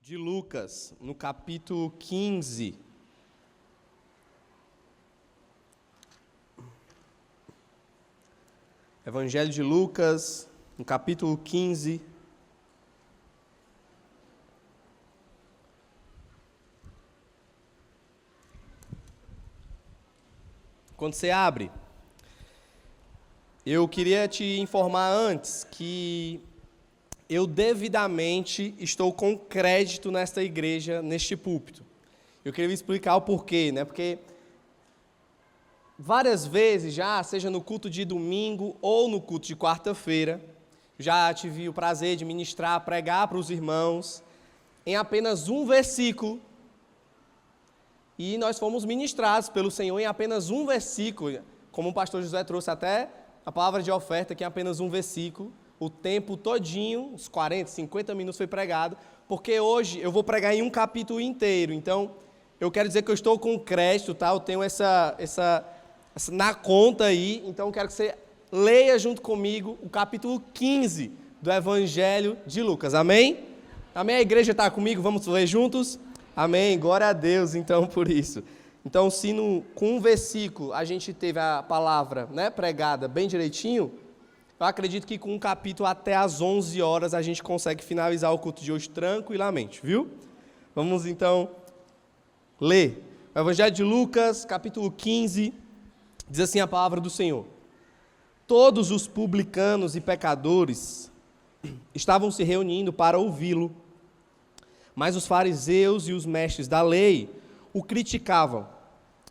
de Lucas, no capítulo 15. Evangelho de Lucas, no capítulo 15. Quando você abre, eu queria te informar antes que eu devidamente estou com crédito nesta igreja, neste púlpito. Eu queria explicar o porquê, né? Porque várias vezes já, seja no culto de domingo ou no culto de quarta-feira, já tive o prazer de ministrar, pregar para os irmãos em apenas um versículo. E nós fomos ministrados pelo Senhor em apenas um versículo, como o pastor José trouxe até a palavra de oferta, que é apenas um versículo. O tempo todinho, uns 40, 50 minutos foi pregado, porque hoje eu vou pregar em um capítulo inteiro. Então, eu quero dizer que eu estou com crédito, tá? Eu tenho essa na conta aí, então eu quero que você leia junto comigo o capítulo 15 do Evangelho de Lucas. Amém? Amém? A igreja está comigo? Vamos ler juntos? Amém? Glória a Deus, então, por isso. Então, se com um versículo a gente teve a palavra, né, pregada bem direitinho, eu acredito que com um capítulo até às 11 horas a gente consegue finalizar o culto de hoje tranquilamente, viu? Vamos então ler. O Evangelho de Lucas, capítulo 15, diz assim a palavra do Senhor. Todos os publicanos e pecadores estavam se reunindo para ouvi-lo, mas os fariseus e os mestres da lei o criticavam.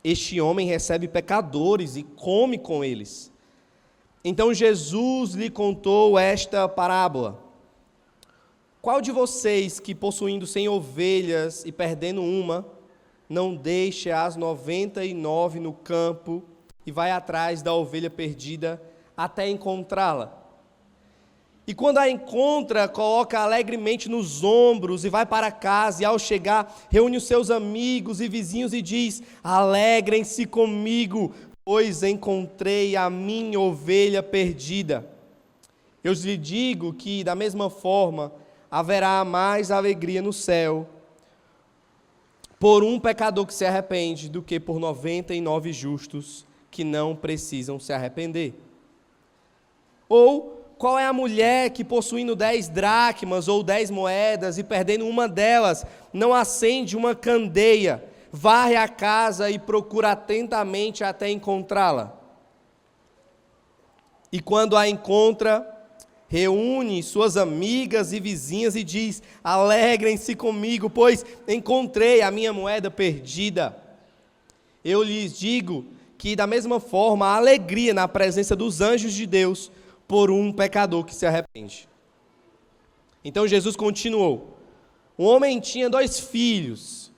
Este homem recebe pecadores e come com eles. Então Jesus lhe contou esta parábola. Qual de vocês que, possuindo 100 ovelhas e perdendo uma, não deixa as 99 no campo e vai atrás da ovelha perdida até encontrá-la? E quando a encontra, coloca alegremente nos ombros e vai para casa, e ao chegar, reúne os seus amigos e vizinhos e diz: alegrem-se comigo, pois encontrei a minha ovelha perdida. Eu lhe digo que, da mesma forma, haverá mais alegria no céu por um pecador que se arrepende do que por 99 justos que não precisam se arrepender. Ou, qual é a mulher que, possuindo 10 dracmas ou 10 moedas e perdendo uma delas, não acende uma candeia, varre a casa e procura atentamente até encontrá-la? E quando a encontra, reúne suas amigas e vizinhas e diz: alegrem-se comigo, pois encontrei a minha moeda perdida. Eu lhes digo que, da mesma forma, há alegria na presença dos anjos de Deus por um pecador que se arrepende. Então Jesus continuou. Um homem tinha 2 filhos.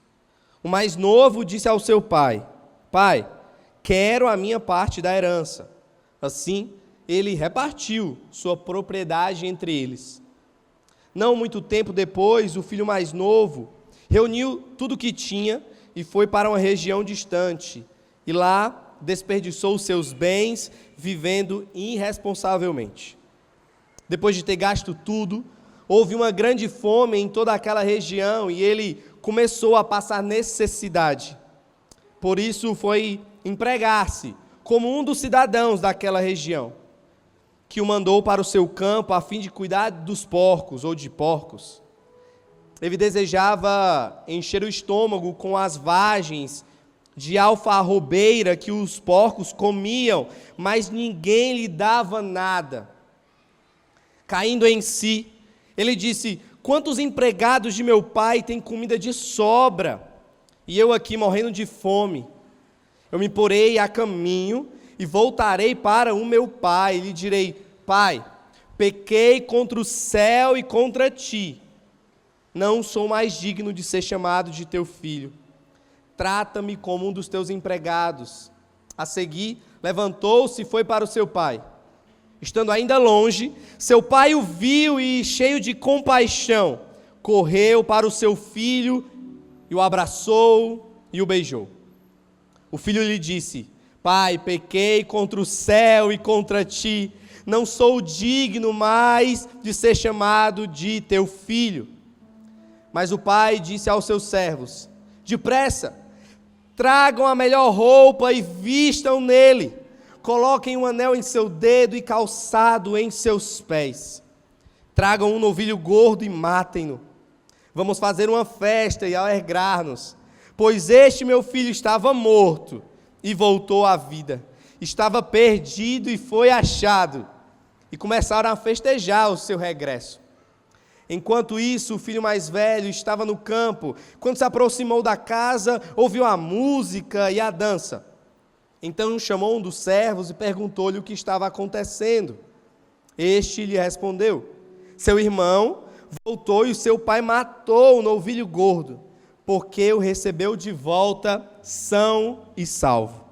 O mais novo disse ao seu pai: pai, quero a minha parte da herança. Assim, ele repartiu sua propriedade entre eles. Não muito tempo depois, o filho mais novo reuniu tudo o que tinha e foi para uma região distante. E lá desperdiçou os seus bens vivendo irresponsavelmente. Depois de ter gasto tudo, houve uma grande fome em toda aquela região e ele começou a passar necessidade. Por isso foi empregar-se como um dos cidadãos daquela região, que o mandou para o seu campo a fim de cuidar dos porcos ou de porcos. Ele desejava encher o estômago com as vagens de alfarrobeira que os porcos comiam, mas ninguém lhe dava nada. Caindo em si, ele disse: quantos empregados de meu pai têm comida de sobra, e eu aqui morrendo de fome? Eu me porei a caminho e voltarei para o meu pai, e lhe direi: pai, pequei contra o céu e contra ti, não sou mais digno de ser chamado de teu filho. Trata-me como um dos teus empregados. A seguir, levantou-se e foi para o seu pai. Estando ainda longe, seu pai o viu e, cheio de compaixão, correu para o seu filho e o abraçou e o beijou. O filho lhe disse: pai, pequei contra o céu e contra ti, não sou digno mais de ser chamado de teu filho. Mas o pai disse aos seus servos: depressa, tragam a melhor roupa e vistam nele. Coloquem um anel em seu dedo e calçado em seus pés. Tragam um novilho gordo e matem-no. Vamos fazer uma festa e alegrar-nos, pois este meu filho estava morto e voltou à vida. Estava perdido e foi achado. E começaram a festejar o seu regresso. Enquanto isso, o filho mais velho estava no campo. Quando se aproximou da casa, ouviu a música e a dança. Então chamou um dos servos e perguntou-lhe o que estava acontecendo. Este lhe respondeu: seu irmão voltou e o seu pai matou o novilho gordo, porque o recebeu de volta são e salvo.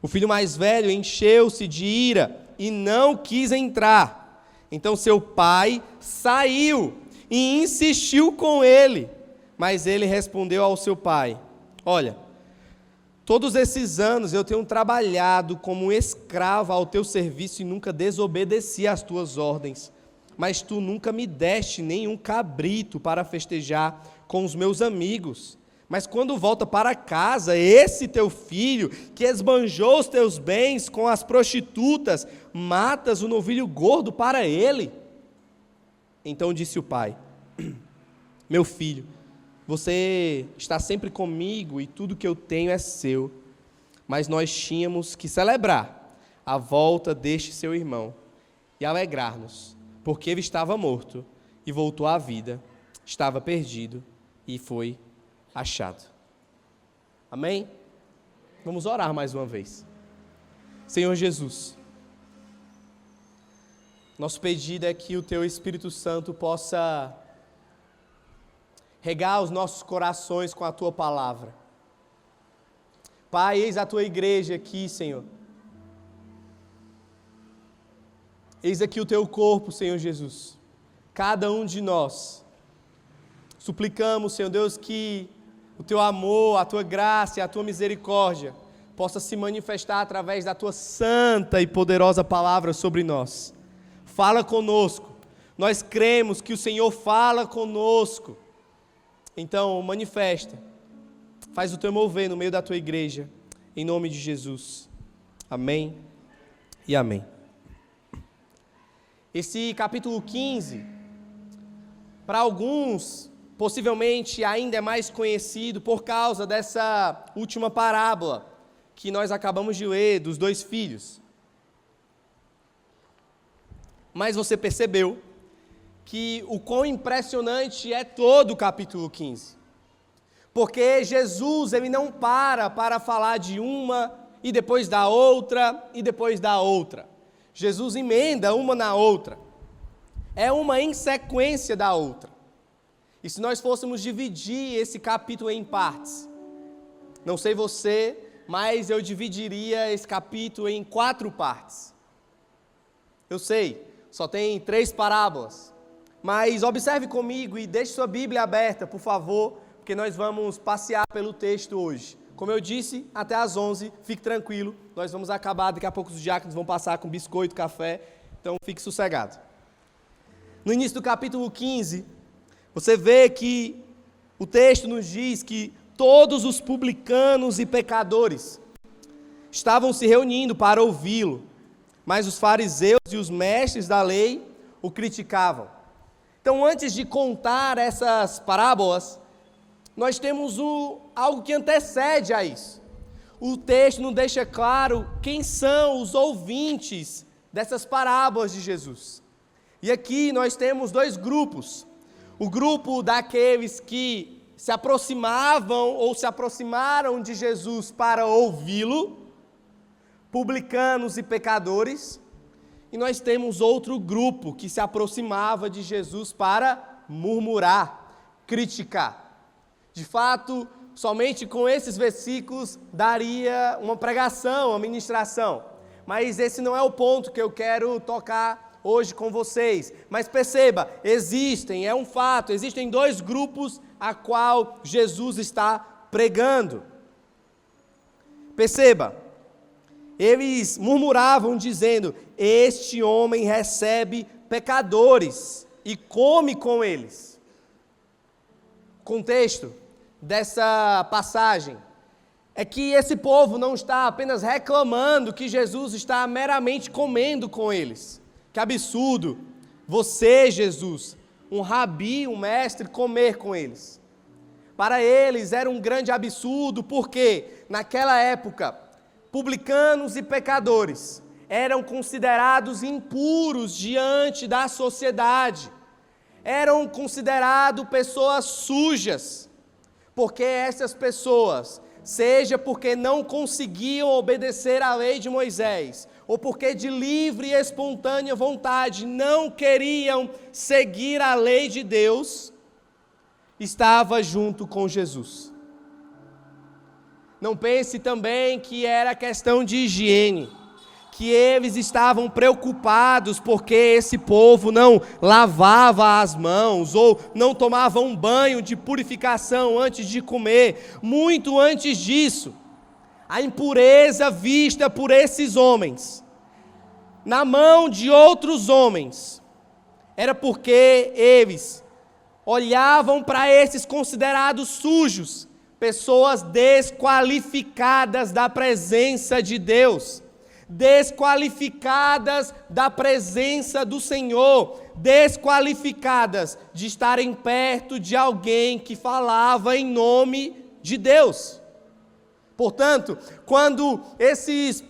O filho mais velho encheu-se de ira e não quis entrar. Então seu pai saiu e insistiu com ele. Mas ele respondeu ao seu pai: olha, todos esses anos eu tenho trabalhado como um escravo ao teu serviço e nunca desobedeci às tuas ordens. Mas tu nunca me deste nenhum cabrito para festejar com os meus amigos. Mas quando volta para casa, esse teu filho, que esbanjou os teus bens com as prostitutas, matas o novilho gordo para ele. Então disse o pai: meu filho, você está sempre comigo e tudo que eu tenho é seu. Mas nós tínhamos que celebrar a volta deste seu irmão e alegrar-nos, porque ele estava morto e voltou à vida, estava perdido e foi achado. Amém? Vamos orar mais uma vez. Senhor Jesus, nosso pedido é que o Teu Espírito Santo possa regar os nossos corações com a Tua palavra. Pai, eis a Tua igreja aqui, Senhor. Eis aqui o Teu corpo, Senhor Jesus. Cada um de nós. Suplicamos, Senhor Deus, que o Teu amor, a Tua graça e a Tua misericórdia possa se manifestar através da Tua santa e poderosa palavra sobre nós. Fala conosco. Nós cremos que o Senhor fala conosco. Então, manifesta. Faz o Teu mover no meio da Tua igreja. Em nome de Jesus. Amém e amém. Esse capítulo 15, para alguns, possivelmente ainda é mais conhecido por causa dessa última parábola que nós acabamos de ler, dos dois filhos. Mas você percebeu que o quão impressionante é todo o capítulo 15. Porque Jesus, ele não para falar de uma e depois da outra e depois da outra. Jesus emenda uma na outra. É uma em sequência da outra. E se nós fôssemos dividir esse capítulo em partes, não sei você, mas eu dividiria esse capítulo em 4 partes. Eu sei, só tem 3 parábolas, mas observe comigo e deixe sua Bíblia aberta, por favor, porque nós vamos passear pelo texto hoje. Como eu disse, até às 11, fique tranquilo, nós vamos acabar, daqui a pouco os diáconos vão passar com biscoito, café, então fique sossegado. No início do capítulo 15, você vê que o texto nos diz que todos os publicanos e pecadores estavam se reunindo para ouvi-lo, mas os fariseus e os mestres da lei o criticavam. Então, antes de contar essas parábolas, nós temos algo que antecede a isso. O texto nos deixa claro quem são os ouvintes dessas parábolas de Jesus. E aqui nós temos 2 grupos. O grupo daqueles que se aproximavam ou se aproximaram de Jesus para ouvi-lo, publicanos e pecadores. E nós temos outro grupo que se aproximava de Jesus para murmurar, criticar. De fato, somente com esses versículos daria uma pregação, uma ministração. Mas esse não é o ponto que eu quero tocar hoje com vocês. Mas perceba, é um fato, existem 2 grupos a qual Jesus está pregando. Perceba, eles murmuravam dizendo: este homem recebe pecadores e come com eles. contexto dessa passagem é que esse povo não está apenas reclamando que Jesus está meramente comendo com eles. Que absurdo você, Jesus, um rabi, um mestre, comer com eles. Para eles era um grande absurdo, porque naquela época, publicanos e pecadores eram considerados impuros diante da sociedade. Eram considerados pessoas sujas, porque essas pessoas, seja porque não conseguiam obedecer à lei de Moisés, ou porque de livre e espontânea vontade não queriam seguir a lei de Deus, estava junto com Jesus. Não pense também que era questão de higiene, que eles estavam preocupados porque esse povo não lavava as mãos ou não tomava um banho de purificação antes de comer. Muito antes disso, a impureza vista por esses homens na mão de outros homens era porque eles olhavam para esses considerados sujos, pessoas desqualificadas da presença de Deus, desqualificadas da presença do Senhor, desqualificadas de estarem perto de alguém que falava em nome de Deus. Portanto, quando esses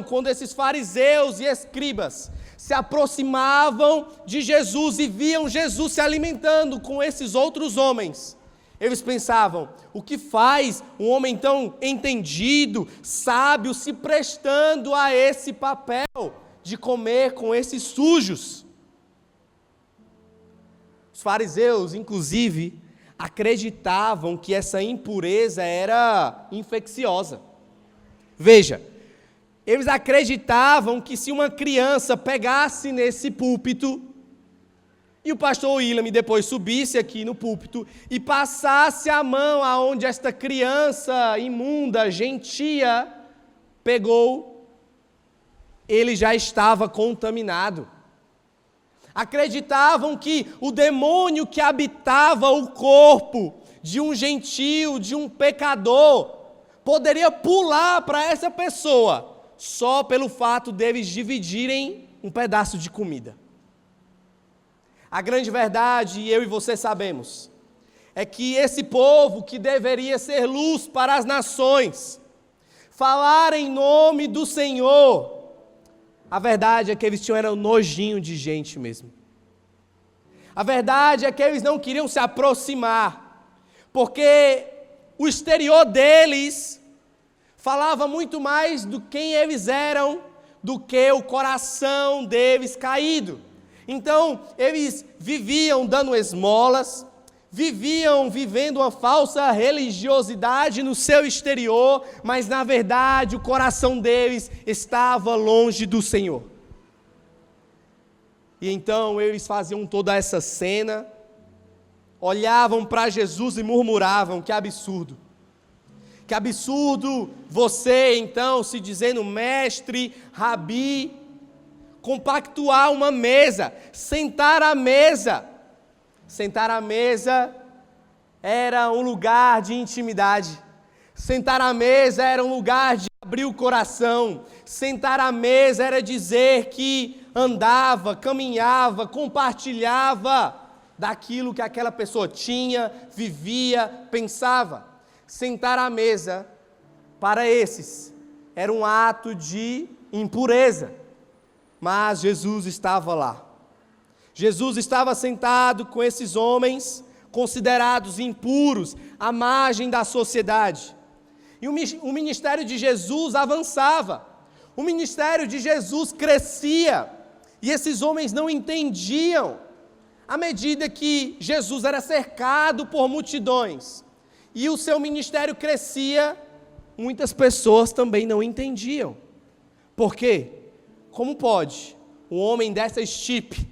quando esses fariseus e escribas se aproximavam de Jesus e viam Jesus se alimentando com esses outros homens, eles pensavam: o que faz um homem tão entendido, sábio, se prestando a esse papel de comer com esses sujos? Os fariseus, inclusive, acreditavam que essa impureza era infecciosa. Veja, eles acreditavam que se uma criança pegasse nesse púlpito, e o pastor William depois subisse aqui no púlpito e passasse a mão aonde esta criança imunda, gentia, pegou, ele já estava contaminado. Acreditavam que o demônio que habitava o corpo de um gentio, de um pecador, poderia pular para essa pessoa só pelo fato deles dividirem um pedaço de comida. A grande verdade, e eu e você sabemos, é que esse povo que deveria ser luz para as nações, falar em nome do Senhor, a verdade é que eles tinham nojinho de gente mesmo. A verdade é que eles não queriam se aproximar, porque o exterior deles falava muito mais do quem eles eram do que o coração deles caído. Então, eles viviam dando esmolas, viviam vivendo uma falsa religiosidade no seu exterior, mas na verdade o coração deles estava longe do Senhor. E então eles faziam toda essa cena, olhavam para Jesus e murmuravam: que absurdo! Que absurdo você então se dizendo mestre, rabi, compactuar uma mesa, sentar à mesa. Sentar à mesa era um lugar de intimidade. Sentar à mesa era um lugar de abrir o coração. Sentar à mesa era dizer que andava, caminhava, compartilhava daquilo que aquela pessoa tinha, vivia, pensava. Sentar à mesa, para esses, era um ato de impureza. Mas Jesus estava lá. Jesus estava sentado com esses homens considerados impuros, à margem da sociedade. E o ministério de Jesus avançava. O ministério de Jesus crescia. E esses homens não entendiam. À medida que Jesus era cercado por multidões e o seu ministério crescia, muitas pessoas também não entendiam. Por quê? Como pode um homem dessa estipe,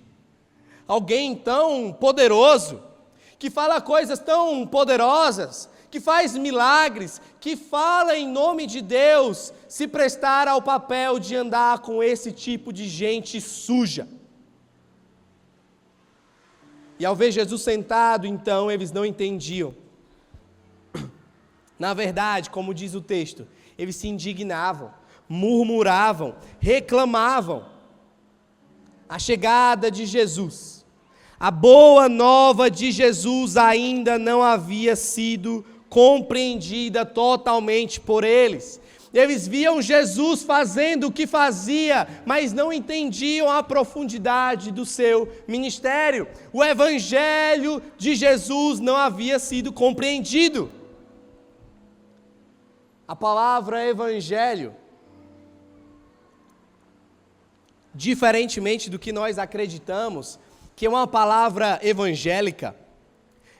alguém tão poderoso, que fala coisas tão poderosas, que faz milagres, que fala em nome de Deus, se prestar ao papel de andar com esse tipo de gente suja? E ao ver Jesus sentado, então, eles não entendiam. Na verdade, como diz o texto, eles se indignavam, murmuravam, reclamavam. A chegada de Jesus, a boa nova de Jesus ainda não havia sido compreendida totalmente por eles. Eles viam Jesus fazendo o que fazia, mas não entendiam a profundidade do seu ministério. O evangelho de Jesus não havia sido compreendido. A palavra evangelho, diferentemente do que nós acreditamos, que é uma palavra evangélica,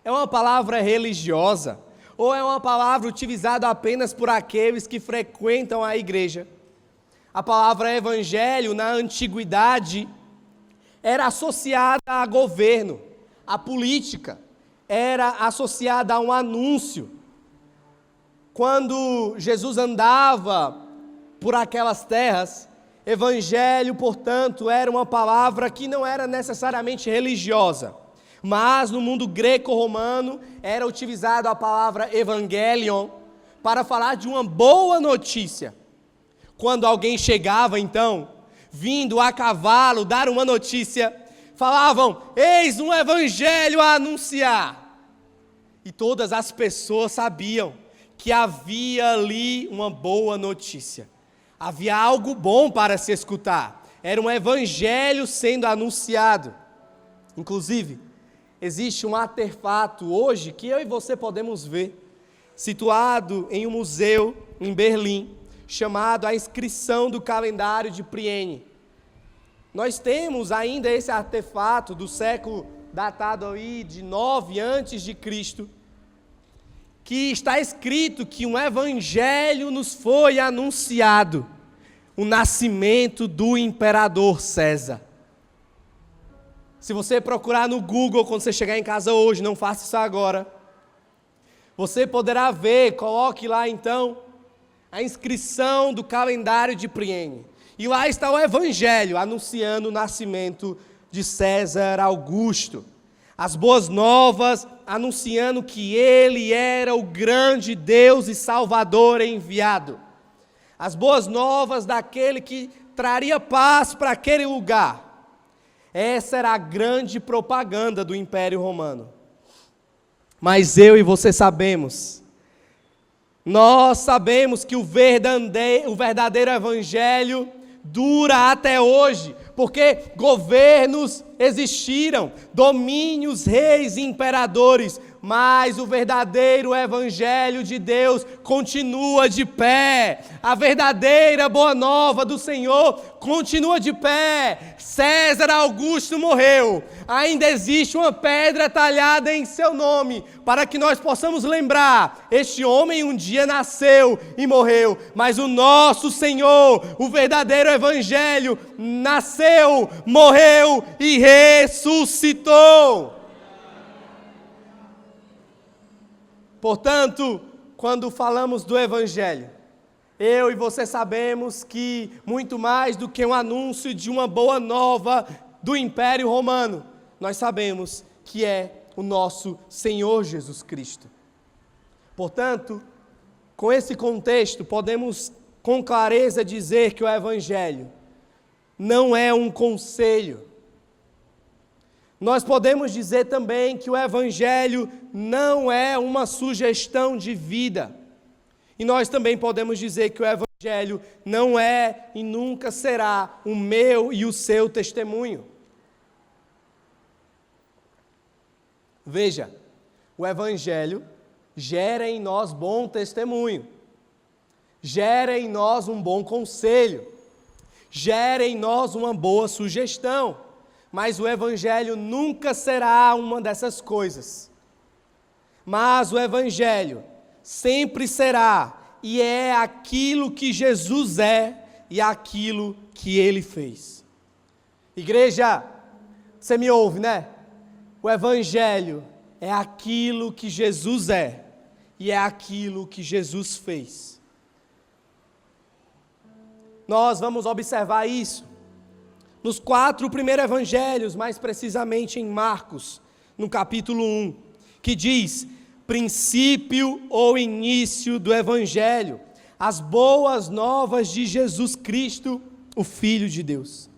é uma palavra religiosa, ou é uma palavra utilizada apenas por aqueles que frequentam a igreja. A palavra evangelho, na antiguidade, era associada a governo, a política, era associada a um anúncio. Quando Jesus andava por aquelas terras, evangelho, portanto, era uma palavra que não era necessariamente religiosa, mas no mundo greco-romano era utilizada a palavra evangelion para falar de uma boa notícia. Quando alguém chegava, então, vindo a cavalo dar uma notícia, falavam: eis um evangelho a anunciar. E todas as pessoas sabiam que havia ali uma boa notícia. Havia algo bom para se escutar. Era um evangelho sendo anunciado. Inclusive, existe um artefato hoje que eu e você podemos ver, situado em um museu em Berlim, chamado a inscrição do calendário de Priene. Nós temos ainda esse artefato do século datado aí de 9 a.C., que está escrito que um evangelho nos foi anunciado, o nascimento do imperador César. Se você procurar no Google, quando você chegar em casa hoje, não faça isso agora, você poderá ver, coloque lá então, a inscrição do calendário de Priene. E lá está o evangelho, anunciando o nascimento de César Augusto. As boas novas, anunciando que ele era o grande Deus e Salvador enviado. As boas novas daquele que traria paz para aquele lugar. Essa era a grande propaganda do Império Romano. Mas eu e você sabemos, nós sabemos que o verdadeiro evangelho dura até hoje, porque governos existiram, domínios, reis e imperadores, mas o verdadeiro evangelho de Deus continua de pé. A verdadeira boa nova do Senhor continua de pé. César Augusto morreu. Ainda existe uma pedra talhada em seu nome, para que nós possamos lembrar: este homem um dia nasceu e morreu, mas o nosso Senhor, o verdadeiro evangelho, nasceu, morreu e ressuscitou. Portanto, quando falamos do evangelho, eu e você sabemos que muito mais do que um anúncio de uma boa nova do Império Romano, nós sabemos que é o nosso Senhor Jesus Cristo. Portanto, com esse contexto, podemos com clareza dizer que o evangelho não é um conselho. Nós podemos dizer também que o evangelho não é uma sugestão de vida. E nós também podemos dizer que o evangelho não é e nunca será o meu e o seu testemunho. Veja, o evangelho gera em nós bom testemunho, gera em nós um bom conselho, gera em nós uma boa sugestão. Mas o evangelho nunca será uma dessas coisas. Mas o evangelho sempre será e é aquilo que Jesus é e aquilo que ele fez. Igreja, você me ouve, né? O evangelho é aquilo que Jesus é e é aquilo que Jesus fez. Nós vamos observar isso nos 4 primeiros evangelhos, mais precisamente em Marcos, no capítulo 1, que diz: princípio ou início do Evangelho, as boas novas de Jesus Cristo, o Filho de Deus.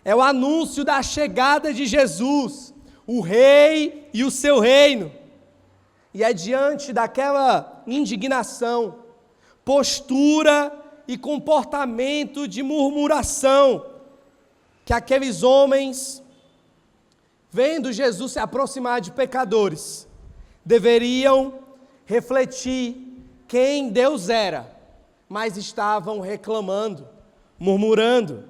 É o anúncio da chegada de Jesus, o Rei e o seu reino. E é diante daquela indignação, postura e comportamento de murmuração, que aqueles homens, vendo Jesus se aproximar de pecadores, deveriam refletir quem Deus era, mas estavam reclamando, murmurando.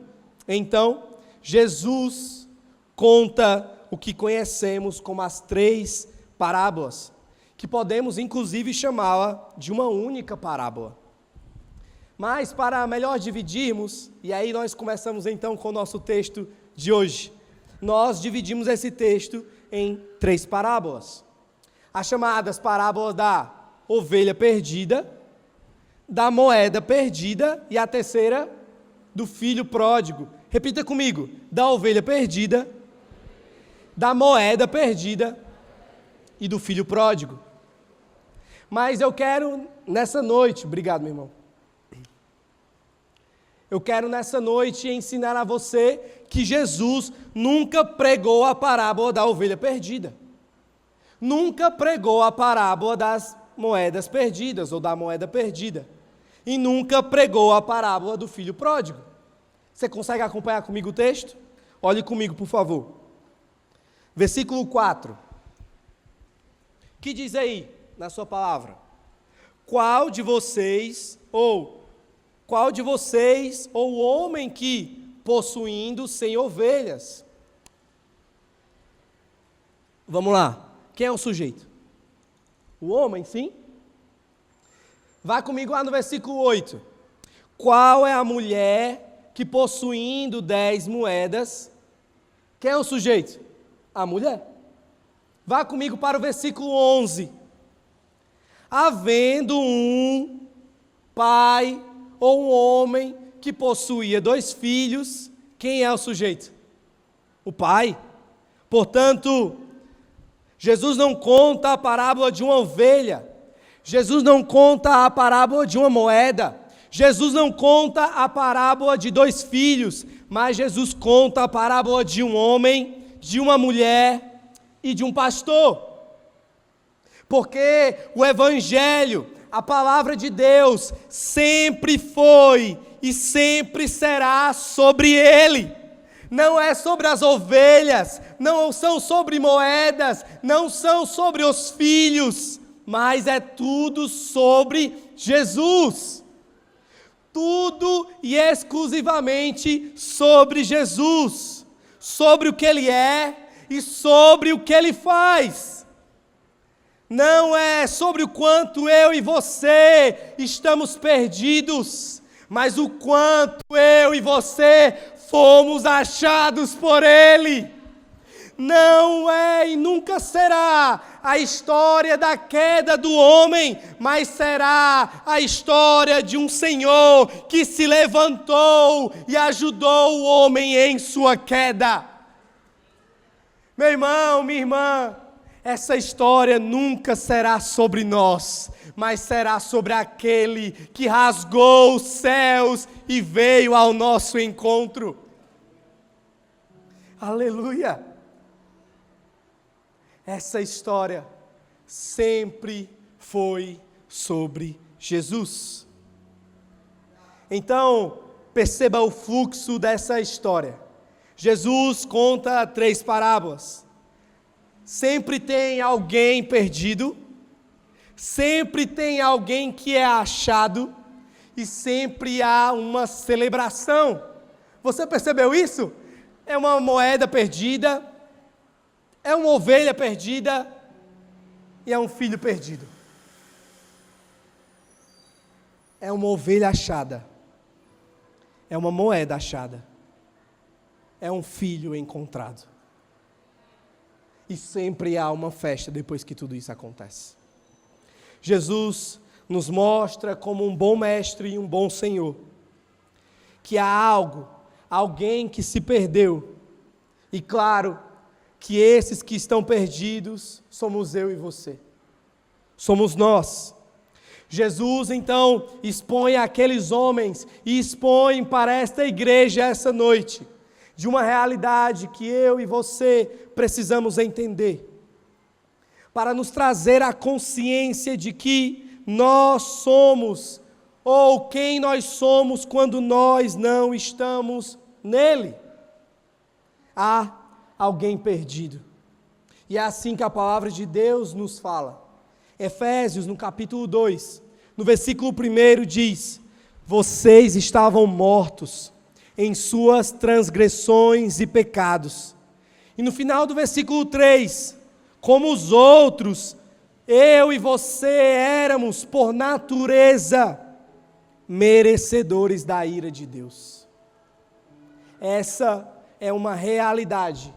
Então, Jesus conta o que conhecemos como as 3 parábolas, que podemos inclusive chamá-la de uma única parábola. Mas para melhor dividirmos, e aí nós começamos então com o nosso texto de hoje, nós dividimos esse texto em 3 parábolas. As chamadas parábolas da ovelha perdida, da moeda perdida e a terceira, do filho pródigo. Repita comigo: da ovelha perdida, da moeda perdida e do filho pródigo. Mas eu quero nessa noite, obrigado meu irmão, eu quero nessa noite ensinar a você que Jesus nunca pregou a parábola da ovelha perdida. Nunca pregou a parábola das moedas perdidas ou da moeda perdida. E nunca pregou a parábola do filho pródigo. Você consegue acompanhar comigo o texto? Olhe comigo, por favor. Versículo 4. Que diz aí na sua palavra? Qual de vocês, ou o homem que, possuindo 100 ovelhas... Vamos lá. Quem é o sujeito? O homem, sim? Vá comigo lá no versículo 8. Qual é a mulher que, possuindo 10 moedas... Quem é o sujeito? A mulher. Vá comigo para o versículo 11. Havendo um pai ou um homem que possuía 2 filhos, quem é o sujeito? O pai. Portanto, Jesus não conta a parábola de uma ovelha, Jesus não conta a parábola de uma moeda, Jesus não conta a parábola de 2 filhos, mas Jesus conta a parábola de um homem, de uma mulher e de um pastor. Porque o Evangelho, a palavra de Deus, sempre foi e sempre será sobre ele. Não é sobre as ovelhas, não são sobre moedas, não são sobre os filhos, mas é tudo sobre Jesus. Tudo e exclusivamente sobre Jesus, sobre o que ele é e sobre o que ele faz. Não é sobre o quanto eu e você estamos perdidos, mas o quanto eu e você fomos achados por ele. Não é e nunca será a história da queda do homem, mas será a história de um Senhor que se levantou e ajudou o homem em sua queda. Meu irmão, minha irmã, essa história nunca será sobre nós, mas será sobre aquele que rasgou os céus e veio ao nosso encontro. Aleluia! Essa história sempre foi sobre Jesus. Então, perceba o fluxo dessa história. Jesus conta 3 parábolas. Sempre tem alguém perdido, sempre tem alguém que é achado, e sempre há uma celebração. Você percebeu isso? É uma moeda perdida, é uma ovelha perdida, e é um filho perdido. É uma ovelha achada, é uma moeda achada, é um filho encontrado. E sempre há uma festa depois que tudo isso acontece. Jesus nos mostra como um bom mestre e um bom Senhor, que há alguém que se perdeu, e claro, que esses que estão perdidos somos eu e você. Somos nós. Jesus, então, expõe àqueles homens e expõe para esta igreja essa noite de uma realidade que eu e você precisamos entender, para nos trazer a consciência de que nós somos, ou quem nós somos quando nós não estamos nele. Há alguém perdido. E é assim que a palavra de Deus nos fala. Efésios, no capítulo 2, no versículo 1 diz: vocês estavam mortos em suas transgressões e pecados. E no final do versículo 3, como os outros, eu e você éramos, por natureza, merecedores da ira de Deus. Essa é uma realidade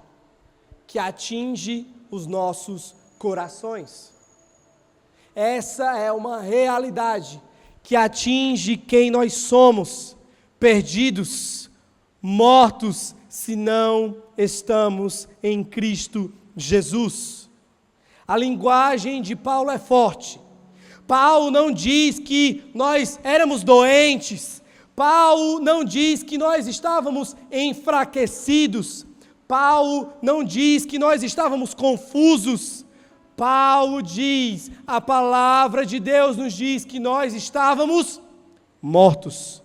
que atinge os nossos corações. Essa é uma realidade que atinge quem nós somos, perdidos, mortos, se não estamos em Cristo Jesus. A linguagem de Paulo é forte. Paulo não diz que nós éramos doentes. Paulo não diz que nós estávamos enfraquecidos. Paulo não diz que nós estávamos confusos. Paulo diz, a palavra de Deus nos diz que nós estávamos mortos.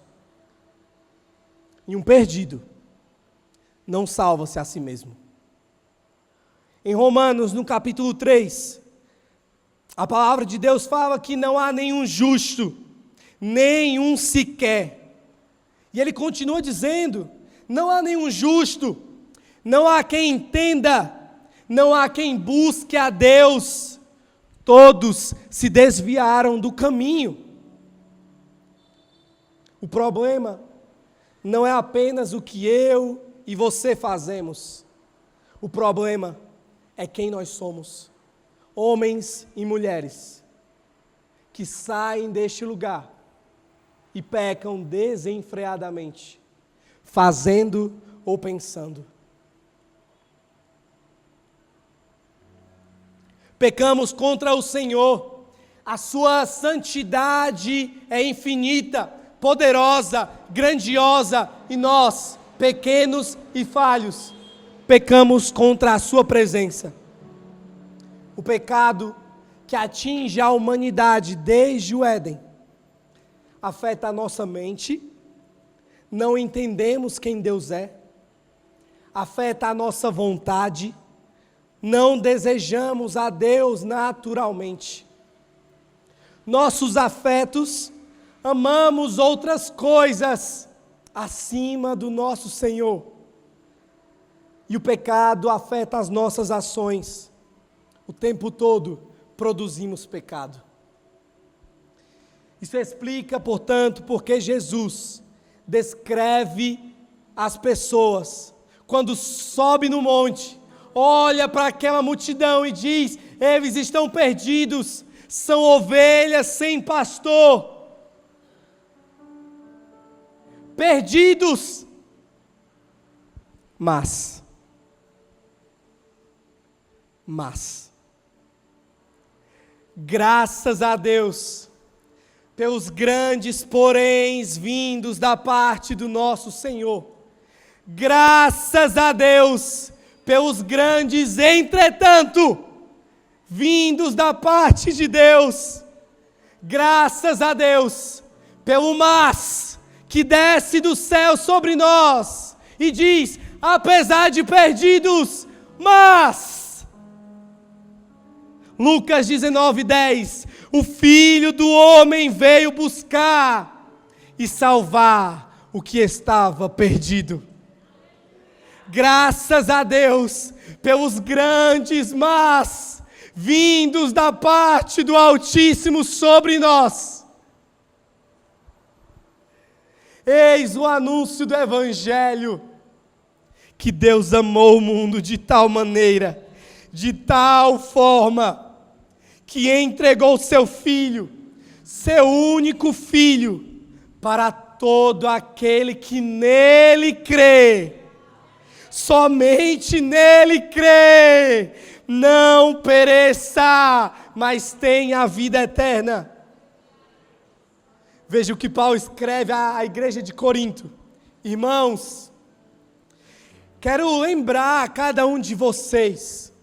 E um perdido não salva-se a si mesmo. Em Romanos, no capítulo 3, a palavra de Deus fala que não há nenhum justo, nenhum sequer. E ele continua dizendo, não há nenhum justo, não há quem entenda, não há quem busque a Deus, todos se desviaram do caminho. O problema não é apenas o que eu e você fazemos, o problema é quem nós somos, homens e mulheres, que saem deste lugar e pecam desenfreadamente, fazendo ou pensando. Pecamos contra o Senhor, a sua santidade é infinita, poderosa, grandiosa, e nós, pequenos e falhos, pecamos contra a sua presença. O pecado que atinge a humanidade desde o Éden afeta a nossa mente, não entendemos quem Deus é, afeta a nossa vontade, não desejamos a Deus naturalmente. Nossos afetos, amamos outras coisas acima do nosso Senhor. E o pecado afeta as nossas ações. O tempo todo produzimos pecado. Isso explica, portanto, porque Jesus descreve as pessoas quando sobe no monte, olha para aquela multidão e diz: eles estão perdidos, são ovelhas sem pastor. Perdidos. Mas, graças a Deus, pelos grandes poréns vindos da parte do nosso Senhor, graças a Deus, pelos grandes entretanto, vindos da parte de Deus, graças a Deus, pelo mas, que desce do céu sobre nós, e diz, apesar de perdidos, mas, Lucas 19:10, o Filho do Homem veio buscar e salvar o que estava perdido. Graças a Deus, pelos grandes mas, vindos da parte do Altíssimo sobre nós. Eis o anúncio do Evangelho, que Deus amou o mundo de tal maneira, de tal forma, que entregou seu Filho, seu único Filho, para todo aquele que nele crê. somente nele crê, não pereça, mas tenha a vida eterna. Veja o que Paulo escreve à igreja de Corinto. Irmãos, quero lembrar a cada um de vocês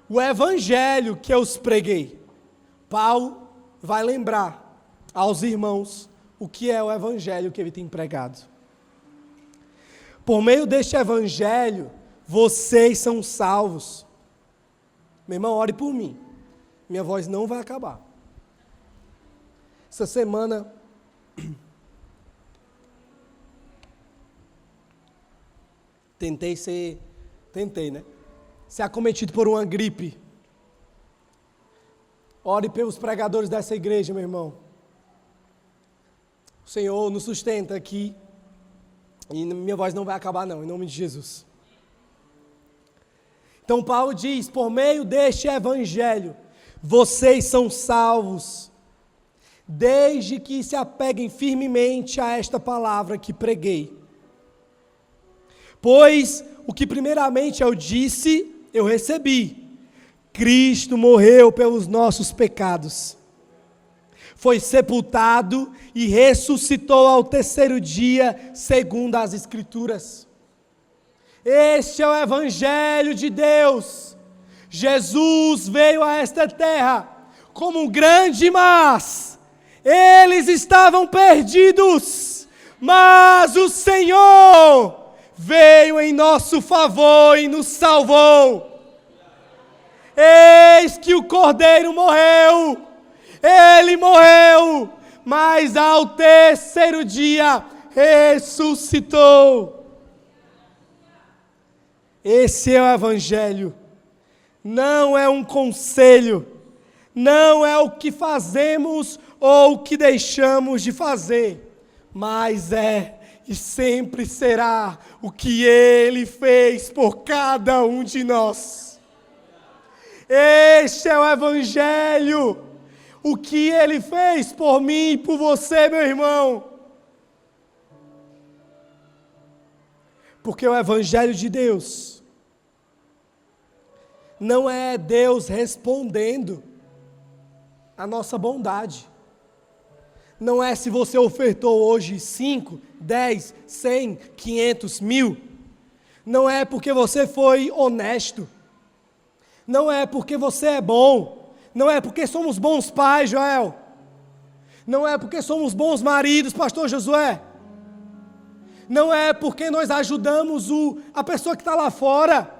o evangelho que eu os preguei. Paulo vai lembrar aos irmãos o que é o evangelho que ele tem pregado. Por meio deste evangelho, vocês são salvos. Meu irmão, ore por mim. Minha voz não vai acabar. Essa semana, tentei, né? Ser acometido por uma gripe. Ore pelos pregadores dessa igreja, meu irmão. O Senhor nos sustenta aqui. E minha voz não vai acabar não, em nome de Jesus. Então Paulo diz, por meio deste evangelho, vocês são salvos, desde que se apeguem firmemente a esta palavra que preguei. Pois o que primeiramente eu disse, eu recebi. Cristo morreu pelos nossos pecados. Foi sepultado e ressuscitou ao terceiro dia, segundo as Escrituras. Este é o Evangelho de Deus. Jesus veio a esta terra como um grande mas. Eles estavam perdidos, mas o Senhor veio em nosso favor e nos salvou. Eis que o Cordeiro morreu. Ele morreu, mas ao terceiro dia ressuscitou. Esse é o Evangelho. Não é um conselho. Não é o que fazemos ou o que deixamos de fazer. Mas é e sempre será o que Ele fez por cada um de nós. Este é o Evangelho. O que Ele fez por mim e por você, meu irmão. Porque o Evangelho de Deus não é Deus respondendo a nossa bondade. Não é se você ofertou hoje 5, 10, 100, 500, 1000. Não é porque você foi honesto. Não é porque você é bom. Não é porque somos bons pais, Joel. Não é porque somos bons maridos, pastor Josué. Não é porque nós ajudamos a pessoa que está lá fora.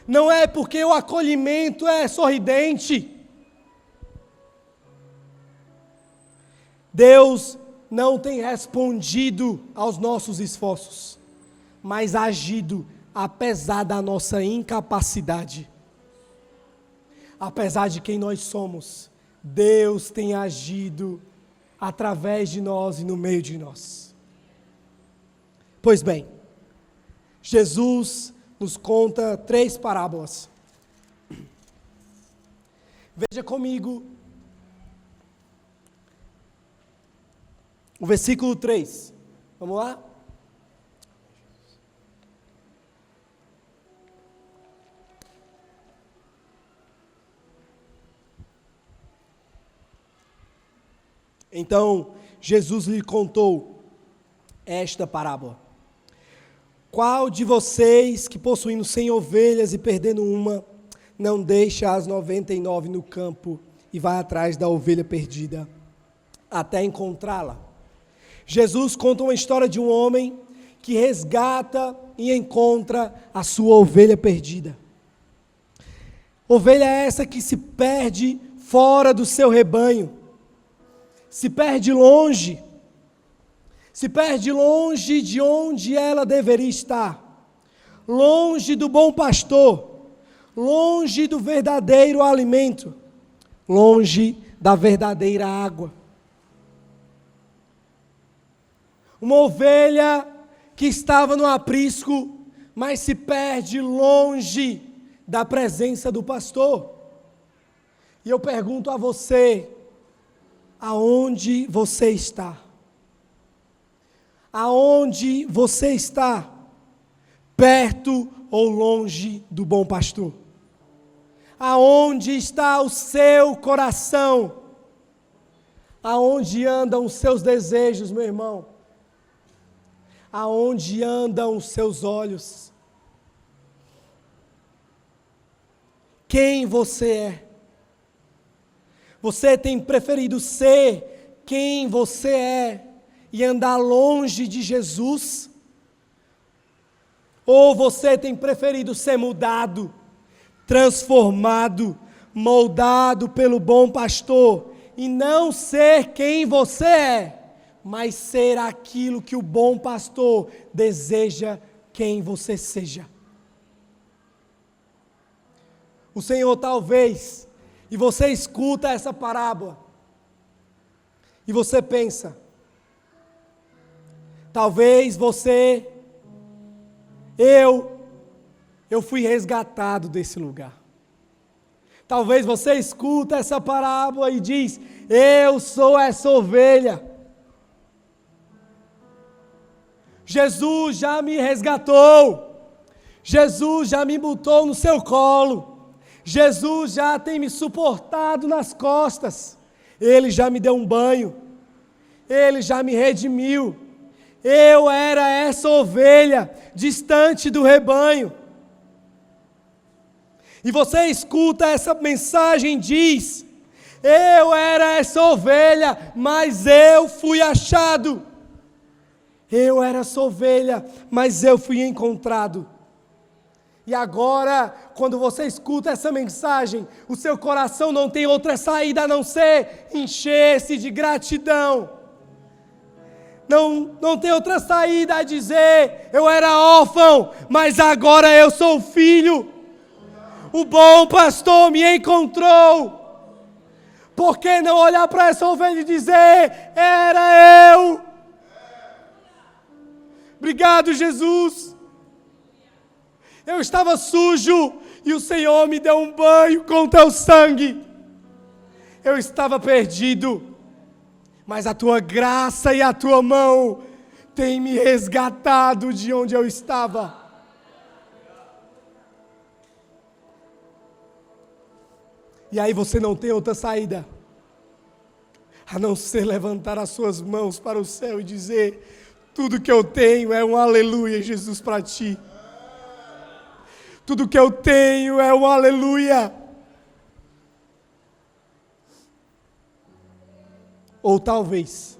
Não é porque o acolhimento é sorridente. Deus não tem respondido aos nossos esforços, mas agido apesar da nossa incapacidade. Apesar de quem nós somos, Deus tem agido através de nós e no meio de nós. Pois bem, Jesus nos conta 3 parábolas. Veja comigo o versículo 3. Vamos lá? Então, Jesus lhe contou esta parábola. Qual de vocês que possuindo 100 ovelhas e perdendo uma, não deixa as 99 no campo e vai atrás da ovelha perdida, até encontrá-la? Jesus conta uma história de um homem que resgata e encontra a sua ovelha perdida. Ovelha essa que se perde fora do seu rebanho, se perde longe de onde ela deveria estar, longe do bom pastor, longe do verdadeiro alimento, longe da verdadeira água. Uma ovelha que estava no aprisco, mas se perde longe da presença do pastor. E eu pergunto a você, aonde você está? Aonde você está? perto ou longe do bom pastor? Aonde está o seu coração? Aonde andam os seus desejos, meu irmão? Aonde andam os seus olhos? Quem você é? Você tem preferido ser quem você é e andar longe de Jesus? Ou você tem preferido ser mudado, transformado, moldado pelo bom pastor e não ser quem você é, mas ser aquilo que o bom pastor deseja quem você seja? O Senhor talvez, e você escuta essa parábola, e você pensa, talvez você, eu fui resgatado desse lugar. Talvez você escuta essa parábola e diz, eu sou essa ovelha. Jesus já me resgatou. Jesus já me botou no seu colo. Jesus já tem me suportado nas costas. Ele já me deu um banho. Ele já me redimiu. Eu era essa ovelha, distante do rebanho. E você escuta essa mensagem e diz, eu era essa ovelha, mas eu fui achado. Eu era essa ovelha, mas eu fui encontrado. E agora, quando você escuta essa mensagem, o seu coração não tem outra saída a não ser encher-se de gratidão. Não tem outra saída a dizer, eu era órfão, mas agora eu sou filho. O bom pastor me encontrou. Por que não olhar para essa ovelha e dizer, era eu? Obrigado, Jesus. Eu estava sujo e o Senhor me deu um banho com teu sangue. Eu estava perdido, mas a tua graça e a tua mão têm me resgatado de onde eu estava. E aí você não tem outra saída, a não ser levantar as suas mãos para o céu e dizer, tudo que eu tenho é um aleluia, Jesus, para ti. Tudo que eu tenho é um aleluia. Ou talvez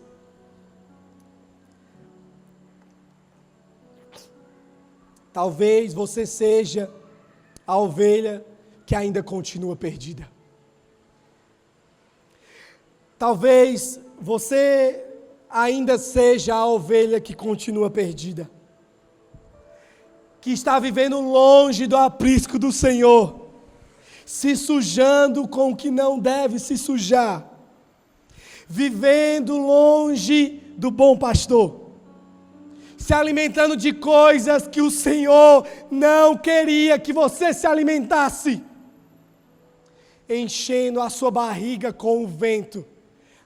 você seja a ovelha que ainda continua perdida. Talvez você ainda seja a ovelha que continua perdida, que está vivendo longe do aprisco do Senhor, se sujando com o que não deve se sujar, vivendo longe do bom pastor, se alimentando de coisas que o Senhor não queria que você se alimentasse, enchendo a sua barriga com o vento,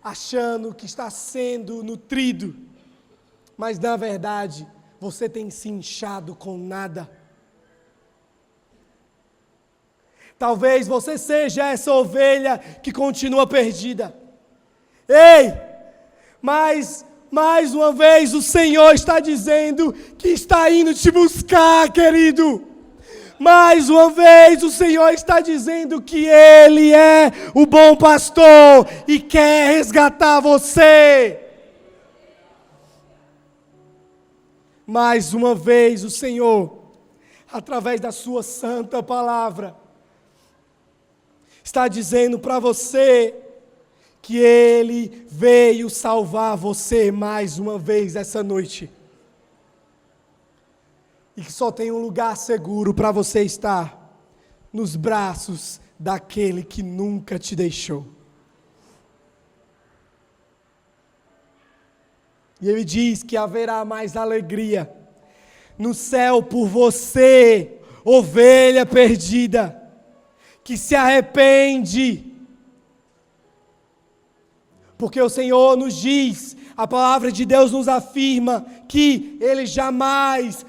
achando que está sendo nutrido, mas na verdade você tem se inchado com nada. Talvez você seja essa ovelha que continua perdida. Ei, mas mais uma vez o Senhor está dizendo que está indo te buscar, querido. Mais uma vez o Senhor está dizendo que Ele é o bom pastor e quer resgatar você. Mais uma vez o Senhor, através da sua santa palavra, está dizendo para você que Ele veio salvar você mais uma vez essa noite. E que só tem um lugar seguro para você estar, nos braços daquele que nunca te deixou. E Ele diz que haverá mais alegria no céu por você, ovelha perdida, que se arrepende. Porque o Senhor nos diz, A palavra de Deus nos afirma que Ele jamais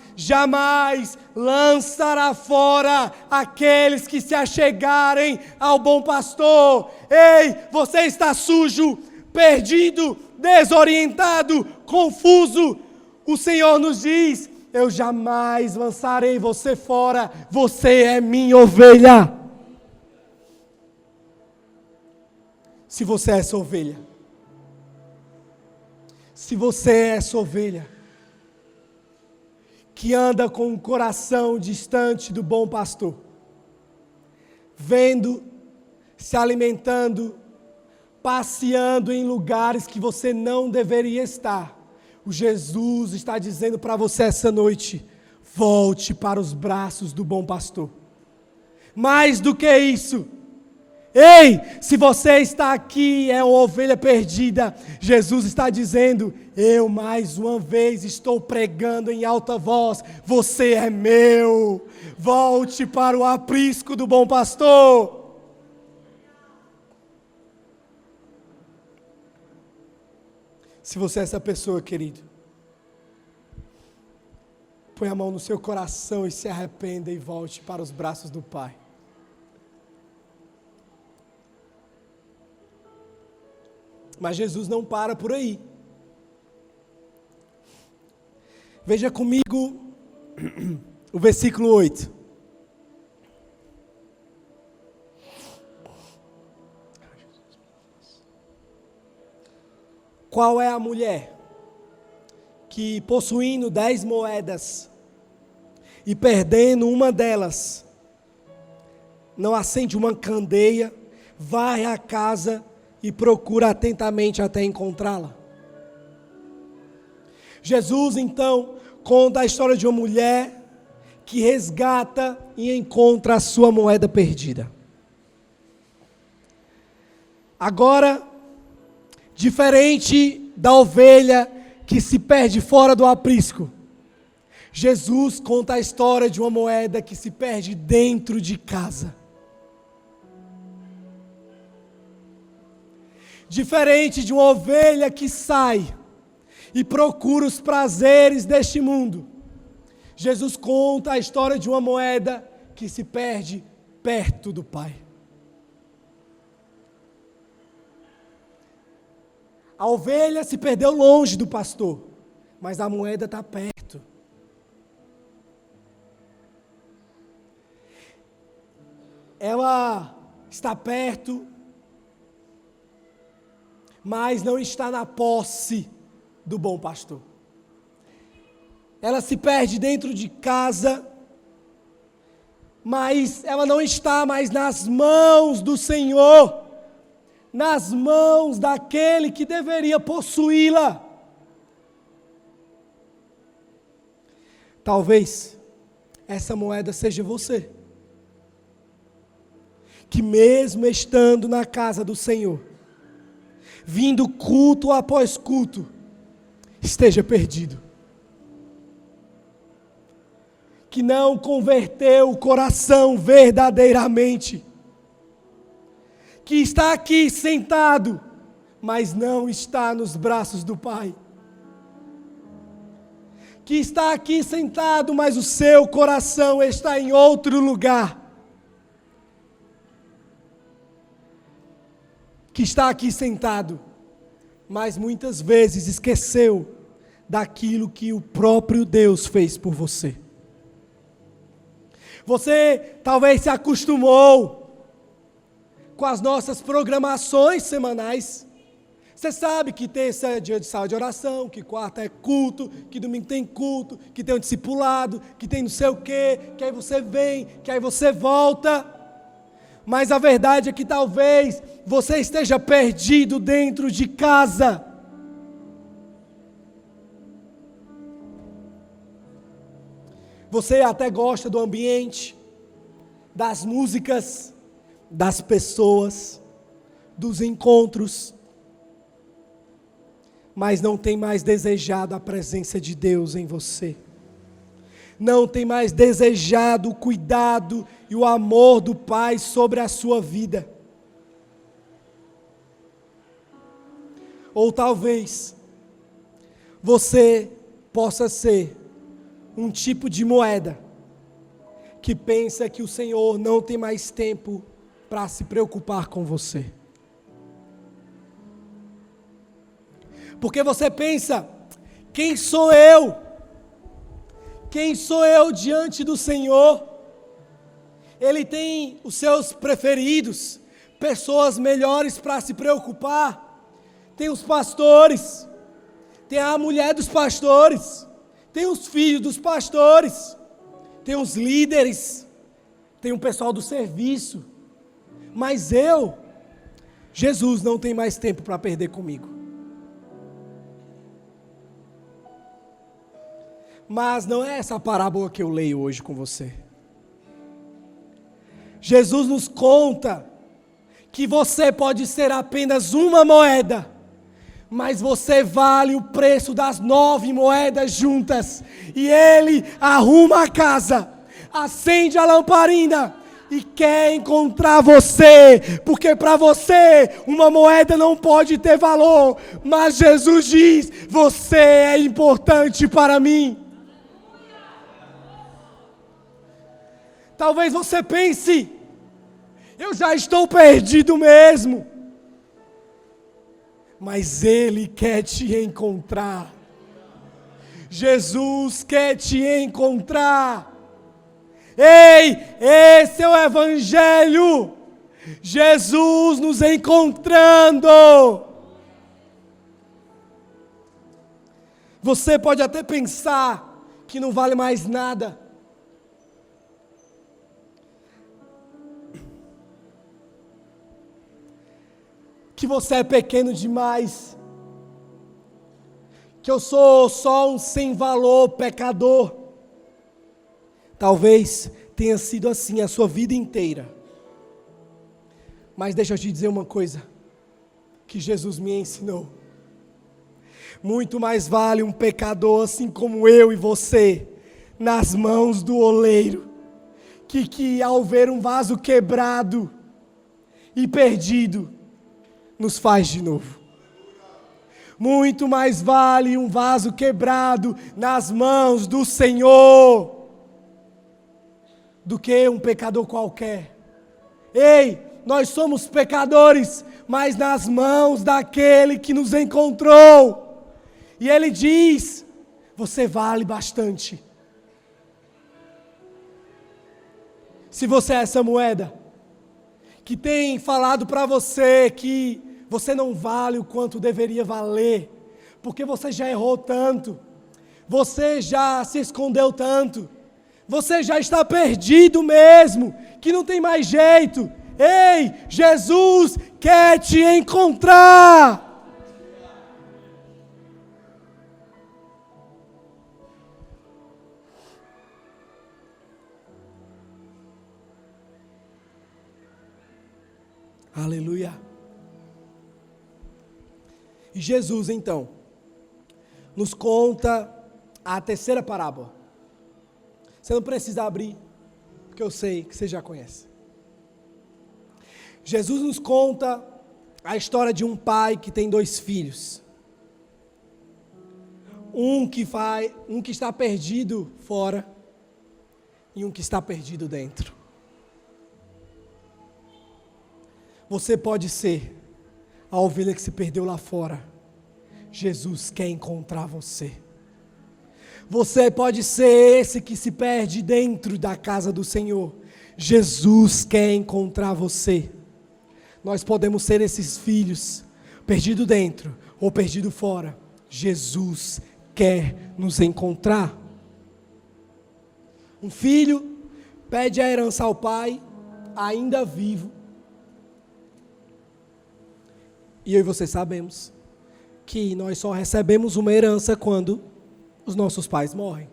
lançará fora aqueles que se achegarem ao bom pastor. Ei, você está sujo, perdido, desorientado, confuso. O Senhor nos diz: eu jamais lançarei você fora, você é minha ovelha. Se você é essa ovelha, se você é essa ovelha que anda com o coração distante do bom pastor, vendo, se alimentando, passeando em lugares que você não deveria estar, o Jesus está dizendo para você essa noite: volte para os braços do bom pastor. Mais do que isso, ei, se você está aqui, é uma ovelha perdida, Jesus está dizendo: eu mais uma vez estou pregando em alta voz, você é meu, volte para o aprisco do bom pastor. Se você é essa pessoa, querido, põe a mão no seu coração e se arrependa e volte para os braços do Pai. Mas Jesus não para por aí. Veja comigo o versículo 8. Qual é a mulher que, possuindo 10 moedas e perdendo uma delas, não acende uma candeia, varre a casa e procura atentamente até encontrá-la? Jesus, então, conta a história de uma mulher que resgata e encontra a sua moeda perdida. Agora, diferente da ovelha que se perde fora do aprisco, Jesus conta a história de uma moeda que se perde dentro de casa. Diferente de uma ovelha que sai e procura os prazeres deste mundo, Jesus conta a história de uma moeda que se perde perto do Pai. A ovelha se perdeu longe do pastor, mas a moeda está perto. Ela está perto, mas não está na posse do bom pastor. Ela se perde dentro de casa, mas ela não está mais nas mãos do Senhor, nas mãos daquele que deveria possuí-la. Talvez essa moeda seja você, que mesmo estando na casa do Senhor, vindo culto após culto, esteja perdido, que não converteu o coração verdadeiramente, que está aqui sentado, mas não está nos braços do Pai, que está aqui sentado, mas o seu coração está em outro lugar, que está aqui sentado, mas muitas vezes esqueceu daquilo que o próprio Deus fez por você. Você talvez se acostumou com as nossas programações semanais. Você sabe que terça é dia de sala de oração, que quarta é culto, que domingo tem culto, que tem um discipulado, que tem não sei o quê, que aí você vem, que aí você volta. Mas a verdade é que talvez você esteja perdido dentro de casa. Você até gosta do ambiente, das músicas, das pessoas, dos encontros, mas não tem mais desejado a presença de Deus em você. Não tem mais desejado o cuidado e o amor do Pai sobre a sua vida. Ou talvez você possa ser um tipo de moeda que pensa que o Senhor não tem mais tempo para se preocupar com você. Porque você pensa, quem sou eu? Quem sou eu diante do Senhor? Ele tem os seus preferidos, pessoas melhores para se preocupar. Tem os pastores, tem a mulher dos pastores, tem os filhos dos pastores, tem os líderes, tem o pessoal do serviço. Mas Jesus não tem mais tempo para perder comigo. Mas não é essa parábola que eu leio hoje com você. Jesus nos conta que você pode ser apenas uma moeda, mas você vale o preço das 9 moedas juntas. E Ele arruma a casa, acende a lamparina e quer encontrar você, porque para você uma moeda não pode ter valor, mas Jesus diz: você é importante para mim. Talvez você pense, eu já estou perdido mesmo. Mas Ele quer te encontrar. Jesus quer te encontrar. Ei, esse é o Evangelho. Jesus nos encontrando. Você pode até pensar que não vale mais nada. Que você é pequeno demais, que eu sou só um sem valor pecador. Talvez tenha sido assim a sua vida inteira. Mas deixa eu te dizer uma coisa, que Jesus me ensinou. Muito mais vale um pecador assim como eu e você, nas mãos do oleiro, que ao ver um vaso quebrado e perdido, nos faz de novo. Muito mais vale um vaso quebrado nas mãos do Senhor do que um pecador qualquer. Ei, nós somos pecadores, mas nas mãos daquele que nos encontrou. E Ele diz: você vale bastante. Se você é essa moeda que tem falado para você que você não vale o quanto deveria valer, porque você já errou tanto, você já se escondeu tanto, você já está perdido mesmo, que não tem mais jeito. Ei, Jesus quer te encontrar. Aleluia. E Jesus, então, nos conta a terceira parábola. Você não precisa abrir, porque eu sei que você já conhece. Jesus nos conta a história de um pai que tem 2 filhos. Um que está perdido fora e um que está perdido dentro. Você pode ser a ovelha que se perdeu lá fora. Jesus quer encontrar você. Você pode ser esse que se perde dentro da casa do Senhor. Jesus quer encontrar você. Nós podemos ser esses filhos, perdido dentro ou perdido fora. Jesus quer nos encontrar. Um filho pede a herança ao pai, ainda vivo. E eu e você sabemos que nós só recebemos uma herança quando os nossos pais morrem.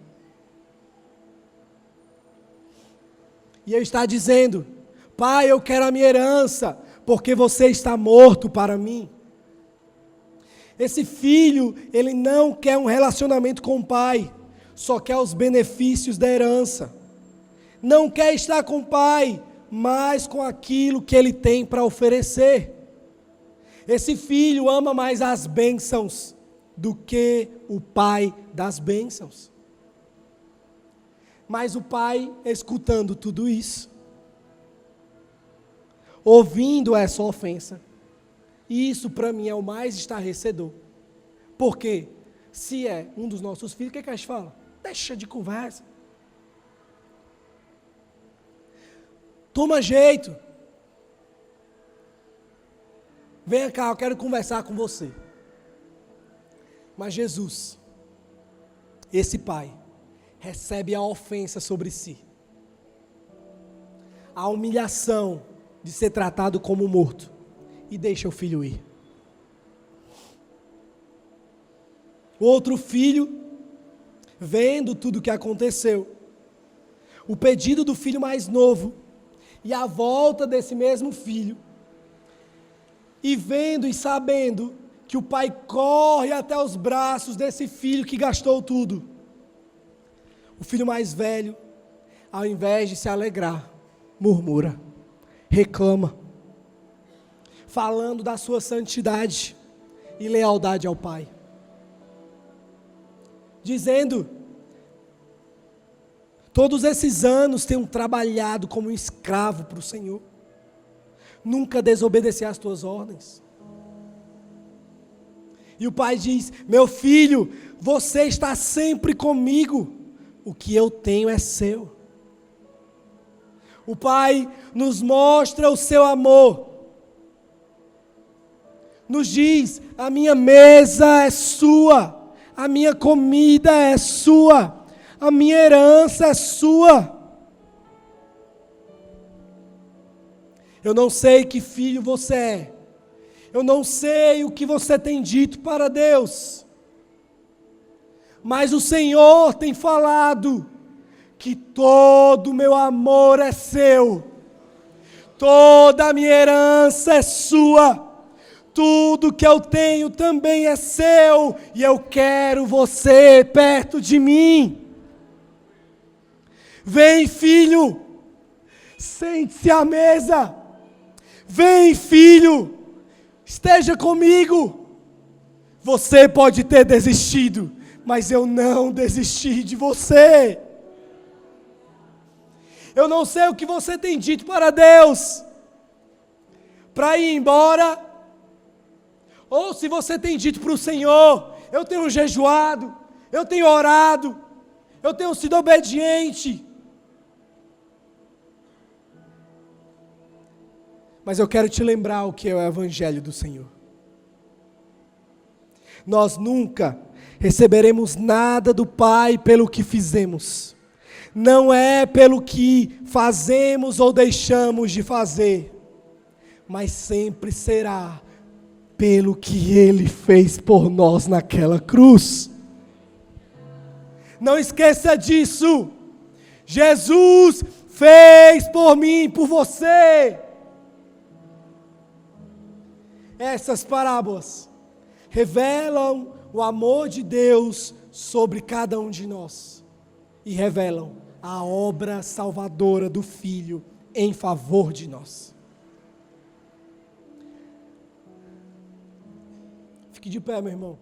E ele está dizendo: pai, eu quero a minha herança, porque você está morto para mim. Esse filho, ele não quer um relacionamento com o pai, só quer os benefícios da herança. Não quer estar com o pai, mas com aquilo que ele tem para oferecer. Esse filho ama mais as bênçãos do que o pai das bênçãos. Mas o pai, escutando tudo isso, ouvindo essa ofensa, e isso para mim é o mais estarrecedor. Porque se é um dos nossos filhos, o que a gente fala? Deixa de conversa. Toma jeito. Venha cá, eu quero conversar com você. Mas Jesus, esse pai, recebe a ofensa sobre si. A humilhação de ser tratado como morto. E deixa o filho ir. O outro filho, vendo tudo o que aconteceu, o pedido do filho mais novo, e a volta desse mesmo filho, e vendo e sabendo que o pai corre até os braços desse filho que gastou tudo, o filho mais velho, ao invés de se alegrar, murmura, reclama, falando da sua santidade e lealdade ao pai, dizendo: todos esses anos tenho trabalhado como um escravo para o Senhor, nunca desobedeci às tuas ordens. E o pai diz: meu filho, você está sempre comigo, o que eu tenho é seu. O pai nos mostra o seu amor, nos diz: a minha mesa é sua, a minha comida é sua, a minha herança é sua. Eu não sei que filho você é, eu não sei o que você tem dito para Deus, mas o Senhor tem falado que todo o meu amor é seu, toda a minha herança é sua, tudo que eu tenho também é seu, e eu quero você perto de mim. Vem, filho, sente-se à mesa. Vem, filho, esteja comigo. Você pode ter desistido, mas eu não desisti de você. Eu não sei o que você tem dito para Deus, para ir embora, ou se você tem dito para o Senhor: eu tenho jejuado, eu tenho orado, eu tenho sido obediente. Mas eu quero te lembrar o que é o Evangelho do Senhor. Nós nunca receberemos nada do Pai pelo que fizemos. Não é pelo que fazemos ou deixamos de fazer, mas sempre será pelo que Ele fez por nós naquela cruz. Não esqueça disso. Jesus fez por mim e por você. Essas parábolas revelam o amor de Deus sobre cada um de nós e revelam a obra salvadora do Filho em favor de nós. Fique de pé, meu irmão.